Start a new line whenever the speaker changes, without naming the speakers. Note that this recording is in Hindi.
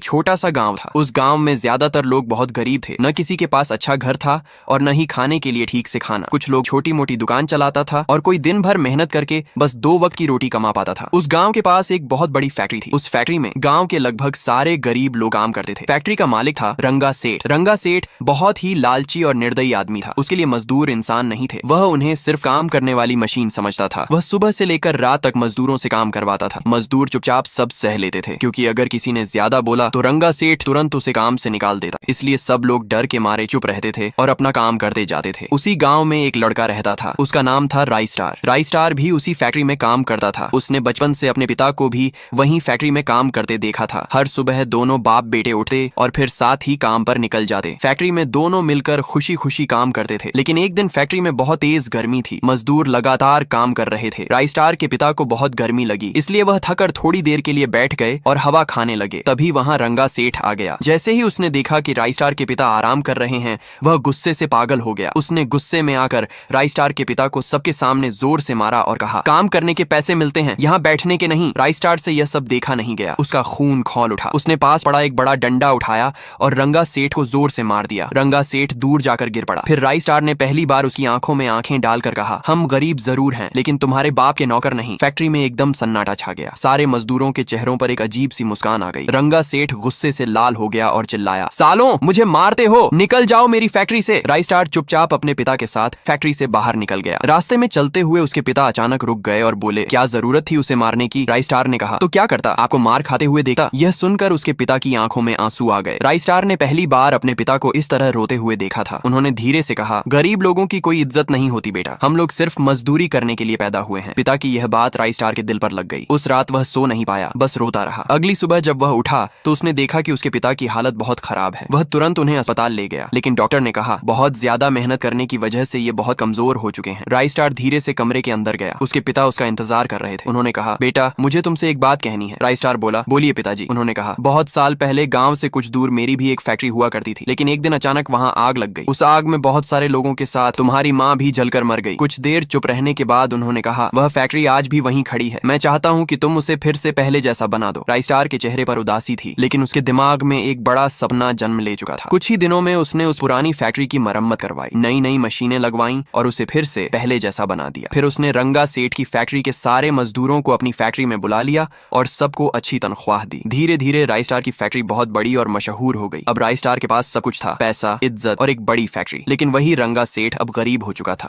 छोटा सा गांव था। उस गांव में ज्यादातर लोग बहुत गरीब थे। न किसी के पास अच्छा घर था और न ही खाने के लिए ठीक से खाना। कुछ लोग छोटी मोटी दुकान चलाता था और कोई दिन भर मेहनत करके बस 2 वक्त की रोटी कमा पाता था। उस गांव के पास एक बहुत बड़ी फैक्ट्री थी। उस फैक्ट्री में गांव के लगभग सारे गरीब लोग काम करते थे। फैक्ट्री का मालिक था रंगा सेठ। रंगा सेठ बहुत ही लालची और निर्दयी आदमी था। उसके लिए मजदूर इंसान नहीं थे। वह उन्हें सिर्फ काम करने वाली मशीन समझता था। वह सुबह से लेकर रात तक मजदूरों से काम करवाता था। मजदूर चुपचाप सब सह लेते थे, क्योंकि अगर किसी ने ज्यादा बोला तो रंगा सेठ तुरंत उसे काम से निकाल देता। इसलिए सब लोग डर के मारे चुप रहते थे और अपना काम करते जाते थे। उसी गांव में एक लड़का रहता था। उसका नाम था राई स्टार। राई स्टार भी उसी फैक्ट्री में काम करता था। उसने बचपन से अपने पिता को भी वहीं फैक्ट्री में काम करते देखा था। हर सुबह दोनों बाप बेटे उठते और फिर साथ ही काम पर निकल जाते। फैक्ट्री में दोनों मिलकर खुशी खुशी काम करते थे। लेकिन एक दिन फैक्ट्री में बहुत तेज गर्मी थी। मजदूर लगातार काम कर रहे थे। राई स्टार के पिता को बहुत गर्मी लगी, इसलिए वह थकर थोड़ी देर के लिए बैठ गए और हवा खाने लगे। तभी वहां रंगा सेठ आ गया। जैसे ही उसने देखा कि राई स्टार के पिता आराम कर रहे हैं, वह गुस्से से पागल हो गया। उसने गुस्से में आकर राई स्टार के पिता को सबके सामने जोर से मारा और कहा, काम करने के पैसे मिलते हैं, यहाँ बैठने के नहीं। राई स्टार से यह सब देखा नहीं गया। उसका खून खौल उठा। उसने पास पड़ा एक बड़ा डंडा उठाया और रंगा सेठ को जोर से मार दिया। रंगा सेठ दूर जाकर गिर पड़ा। फिर राई स्टार ने पहली बार उसकी आंखों में आंखें डालकर कहा, हम गरीब जरूर हैं, लेकिन तुम्हारे बाप के नौकर नहीं। फैक्ट्री में एकदम सन्नाटा छा गया। सारे मजदूरों के चेहरों पर एक अजीब सी मुस्कान आ गई। रंगा सेठ गुस्से से लाल हो गया और चिल्लाया, सालों, मुझे मारते हो, निकल जाओ मेरी फैक्ट्री से। राई स्टार चुपचाप अपने पिता के साथ फैक्ट्री से बाहर निकल गया। रास्ते में चलते हुए उसके पिता अचानक रुक गए और बोले, क्या जरूरत थी उसे मारने की? राई स्टार ने कहा, तो क्या करता, आपको मार खाते हुए देखा। यह सुनकर उसके पिता की आंखों में आंसू आ गए। राई स्टार ने पहली बार अपने पिता को इस तरह रोते हुए देखा था। उन्होंने धीरे से कहा, गरीब लोगों की कोई इज्जत नहीं होती बेटा, हम लोग सिर्फ मजदूरी करने के लिए पैदा हुए हैं। पिता की यह बात राई स्टार के दिल पर लग गई। उस रात वह सो नहीं पाया, बस रोता रहा। अगली सुबह जब वह उठा तो उसने देखा कि उसके पिता की हालत बहुत खराब है। वह तुरंत उन्हें अस्पताल ले गया, लेकिन डॉक्टर ने कहा, बहुत ज्यादा मेहनत करने की वजह से ये बहुत कमजोर हो चुके हैं। राई स्टार धीरे से कमरे के अंदर गया। उसके पिता उसका इंतजार कर रहे थे। उन्होंने कहा, बेटा, मुझे तुमसे एक बात कहनी है। राई स्टार बोला, बोलिए पिताजी। उन्होंने कहा, बहुत साल पहले गांव से कुछ दूर मेरी भी एक फैक्ट्री हुआ करती थी, लेकिन एक दिन अचानक वहां आग लग गई। उस आग में बहुत सारे लोगों के साथ तुम्हारी माँ भी जलकर मर गई। कुछ देर चुप रहने के बाद उन्होंने कहा, वह फैक्ट्री आज भी वहीं खड़ी है। मैं चाहता हूँ कि तुम उसे फिर से पहले जैसा बना दो। राई स्टार के चेहरे पर उदासी थी, लेकिन उसके दिमाग में एक बड़ा सपना जन्म ले चुका था। कुछ ही दिनों में उसने उस पुरानी फैक्ट्री की मरम्मत करवाई, नई नई मशीनें लगवाई और उसे फिर से पहले जैसा बना दिया। फिर उसने रंगा सेठ की फैक्ट्री के सारे मजदूरों को अपनी फैक्ट्री में बुला लिया और सबको अच्छी तनख्वाह दी। धीरे धीरे राई स्टार की फैक्ट्री बहुत बड़ी और मशहूर हो गई। अब राई स्टार के पास सब कुछ था, पैसा, इज्जत और एक बड़ी फैक्ट्री। लेकिन वही रंगा सेठ अब गरीब हो चुका था।